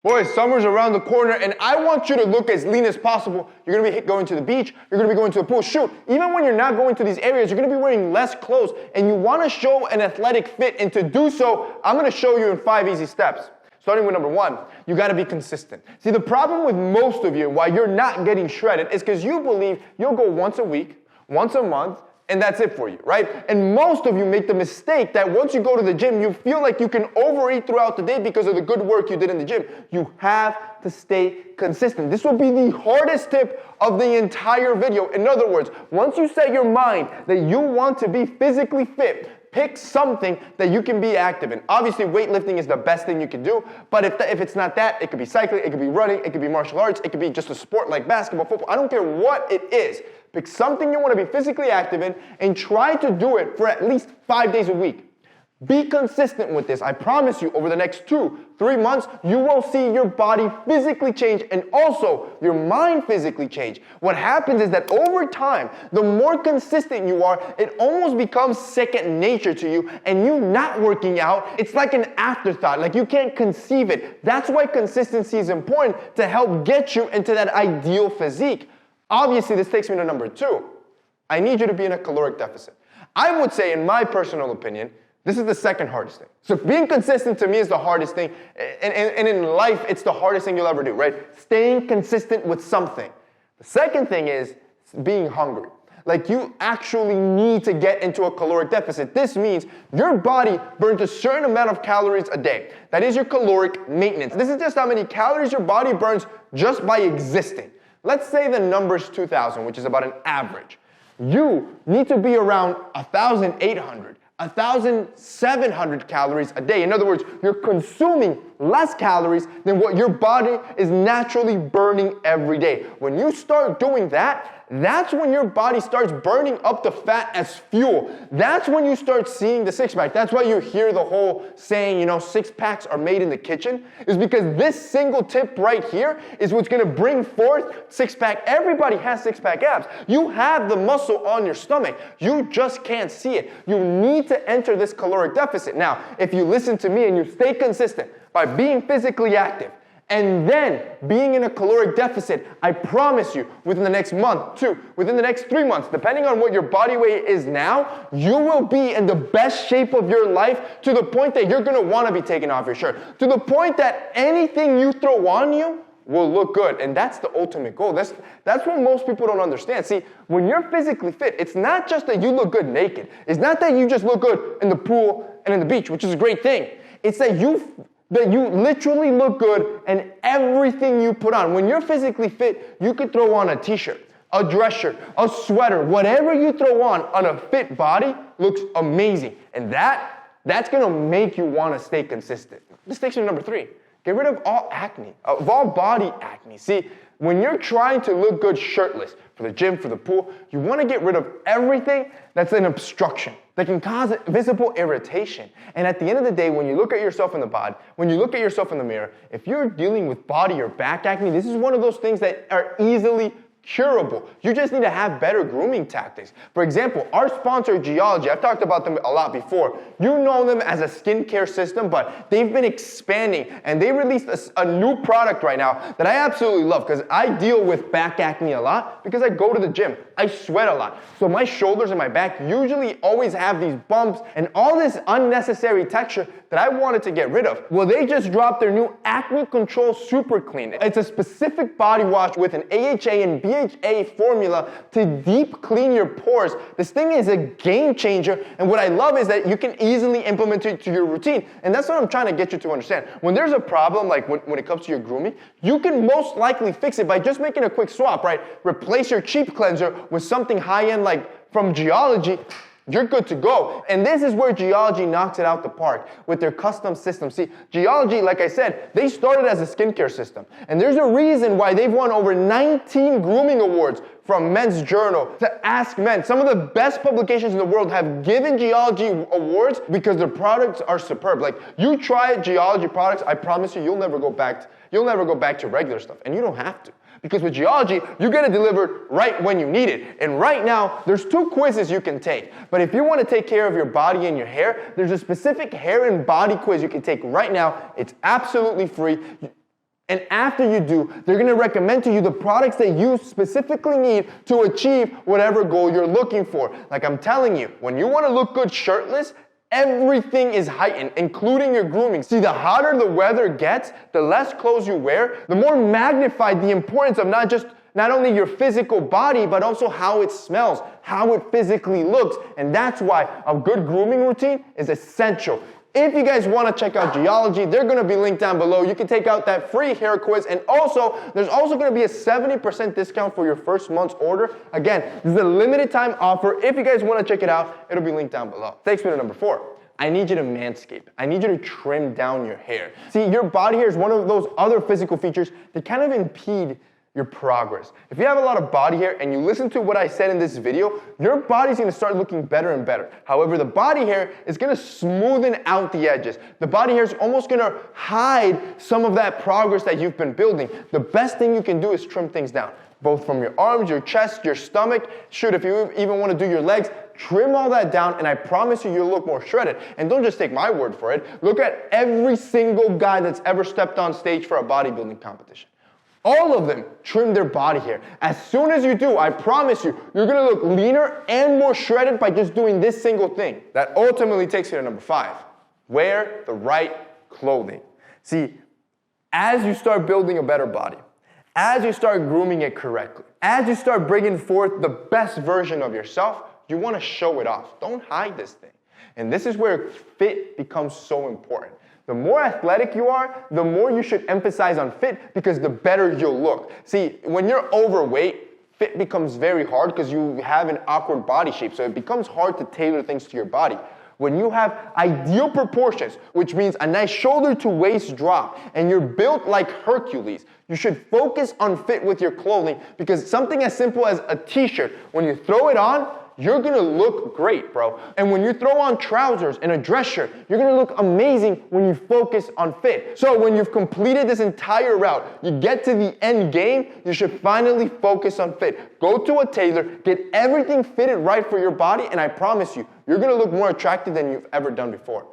Boys, summer's around the corner, and I want you to look as lean as possible. You're going to be going to the beach. You're going to be going to the pool. Shoot, even when you're not going to these areas, you're going to be wearing less clothes, and you want to show an athletic fit. And to do so, I'm going to show you in 5 easy steps. Starting with number 1, you got to be consistent. See, the problem with most of you, why you're not getting shredded, is because you believe you'll go once a week, once a month, and that's it for you, right? And most of you make the mistake that once you go to the gym, you feel like you can overeat throughout the day because of the good work you did in the gym. You have to stay consistent. This will be the hardest tip of the entire video. In other words, once you set your mind that you want to be physically fit, pick something that you can be active in. Obviously, weightlifting is the best thing you can do, but if it's not that, it could be cycling, it could be running, it could be martial arts, it could be just a sport like basketball, football. I don't care what it is. Pick something you want to be physically active in and try to do it for at least 5 days a week. Be consistent with this. I promise you, over the next 2-3 months, you will see your body physically change and also your mind physically change. What happens is that over time, the more consistent you are, it almost becomes second nature to you, and you not working out, it's like an afterthought, like you can't conceive it. That's why consistency is important to help get you into that ideal physique. Obviously, this takes me to number 2. I need you to be in a caloric deficit. I would say, in my personal opinion, this is the second hardest thing. So being consistent to me is the hardest thing. And in life, it's the hardest thing you'll ever do, right? Staying consistent with something. The second thing is being hungry. Like you actually need to get into a caloric deficit. This means your body burns a certain amount of calories a day. That is your caloric maintenance. This is just how many calories your body burns just by existing. Let's say the number's 2,000, which is about an average. You need to be around 1,800. 1,700 calories a day. In other words, you're consuming less calories than what your body is naturally burning every day. When you start doing that, that's when your body starts burning up the fat as fuel. That's when you start seeing the six-pack. That's why you hear the whole saying, six-packs are made in the kitchen, is because this single tip right here is what's going to bring forth six-pack. Everybody has six-pack abs. You have the muscle on your stomach. You just can't see it. You need to enter this caloric deficit. Now, if you listen to me and you stay consistent by being physically active, and then being in a caloric deficit, I promise you, within the next month, 2, within the next 3 months, depending on what your body weight is now, you will be in the best shape of your life to the point that you're going to want to be taking off your shirt. To the point that anything you throw on you will look good. And that's the ultimate goal. That's what most people don't understand. See, when you're physically fit, it's not just that you look good naked. It's not that you just look good in the pool and in the beach, which is a great thing. It's that you literally look good in everything you put on. When you're physically fit, you could throw on a t-shirt, a dress shirt, a sweater, whatever you throw on a fit body looks amazing. And that's going to make you want to stay consistent. This takes me to number 3. Get rid of all acne, of all body acne. See, when you're trying to look good shirtless for the gym, for the pool, you want to get rid of everything that's an obstruction that can cause visible irritation. And at the end of the day, when you look at yourself in the bod, when you look at yourself in the mirror, if you're dealing with body or back acne, this is one of those things that are easily curable. You just need to have better grooming tactics. For example, our sponsor, Geology, I've talked about them a lot before. You know them as a skincare system, but they've been expanding, and they released a new product right now that I absolutely love because I deal with back acne a lot because I go to the gym. I sweat a lot. So my shoulders and my back usually always have these bumps and all this unnecessary texture that I wanted to get rid of. Well, they just dropped their new Acne Control Super Clean. It's a specific body wash with an AHA and BHA formula to deep clean your pores. This thing is a game changer, and what I love is that you can easily implement it to your routine. And that's what I'm trying to get you to understand. When there's a problem, like when it comes to your grooming, you can most likely fix it by just making a quick swap, right? Replace your cheap cleanser with something high-end like from Geology. You're good to go. And this is where Geology knocks it out the park with their custom system. See, Geology, like I said, they started as a skincare system. And there's a reason why they've won over 19 grooming awards, from Men's Journal to Ask Men. Some of the best publications in the world have given Geology awards because their products are superb. Like, you try Geology products, I promise you, you'll never go back to regular stuff. And you don't have to. Because with Geology, you get it delivered right when you need it. And right now, there's 2 quizzes you can take. But if you want to take care of your body and your hair, there's a specific hair and body quiz you can take right now. It's absolutely free. And after you do, they're gonna recommend to you the products that you specifically need to achieve whatever goal you're looking for. Like I'm telling you, when you wanna look good shirtless, everything is heightened, including your grooming. See, the hotter the weather gets, the less clothes you wear, the more magnified the importance of not only your physical body, but also how it smells, how it physically looks. And that's why a good grooming routine is essential. If you guys want to check out Geology, they're going to be linked down below. You can take out that free hair quiz. And also, there's also going to be a 70% discount for your first month's order. Again, this is a limited time offer. If you guys want to check it out, it'll be linked down below. Takes me to number 4. I need you to manscape. I need you to trim down your hair. See, your body hair is one of those other physical features that kind of impede your progress. If you have a lot of body hair and you listen to what I said in this video, your body's gonna start looking better and better. However, the body hair is gonna smoothen out the edges. The body hair is almost gonna hide some of that progress that you've been building. The best thing you can do is trim things down, both from your arms, your chest, your stomach. Shoot, if you even wanna do your legs, trim all that down, and I promise you, you'll look more shredded. And don't just take my word for it. Look at every single guy that's ever stepped on stage for a bodybuilding competition. All of them trim their body hair. As soon as you do, I promise you, you're gonna look leaner and more shredded by just doing this single thing. That ultimately takes you to number 5. Wear the right clothing. See, as you start building a better body, as you start grooming it correctly, as you start bringing forth the best version of yourself, you wanna show it off. Don't hide this thing. And this is where fit becomes so important. The more athletic you are, the more you should emphasize on fit because the better you'll look. See, when you're overweight, fit becomes very hard because you have an awkward body shape, so it becomes hard to tailor things to your body. When you have ideal proportions, which means a nice shoulder to waist drop, and you're built like Hercules, you should focus on fit with your clothing because something as simple as a t-shirt, when you throw it on, you're gonna look great, bro. And when you throw on trousers and a dress shirt, you're gonna look amazing when you focus on fit. So when you've completed this entire route, you get to the end game, you should finally focus on fit. Go to a tailor, get everything fitted right for your body, and I promise you, you're gonna look more attractive than you've ever done before.